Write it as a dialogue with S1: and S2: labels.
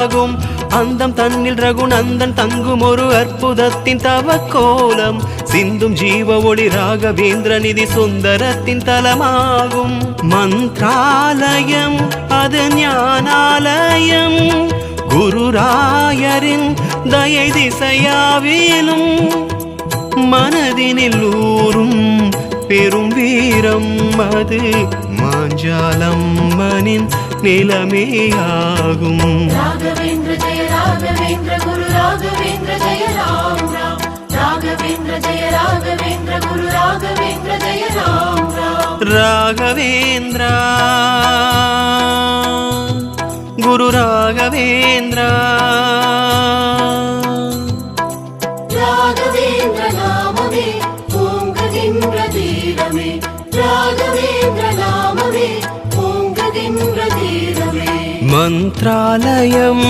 S1: ஆகும். அந்தம் தன்னில் ரகுநந்தன் தங்கும் ஒரு அற்புதத்தின் தவக்கோலம். சிந்தும் ஜீவ ஒளி ராகவேந்திர நிதி சுந்தரத்தின் தலமாகும். மந்த்ராலயம் அது ஞானாலயம். குருராயரின் தயை திசையாவிலும் மனதினில் ஊறும் பெரும் வீரம் அது மாஞ்சாலம்மனின் நிலமேயாகும்.
S2: ராகவேந்திர ஜெய ராகவேந்திர குரு ராகவேந்திர ஜெய ராம் ராம். ராகவேந்திர ஜெய ராகவேந்திர குரு ராகவேந்திர ஜெய ராம் ராம்.
S1: ராகவேந்திரா குரு ராகவேந்திரா.
S2: ராகவேந்திர நாமமே ஓங்குகின்ற தீரமே. ராகவேந்திர நாமமே ஓங்குகின்ற தீரமே.
S1: மந்த்ராலயம்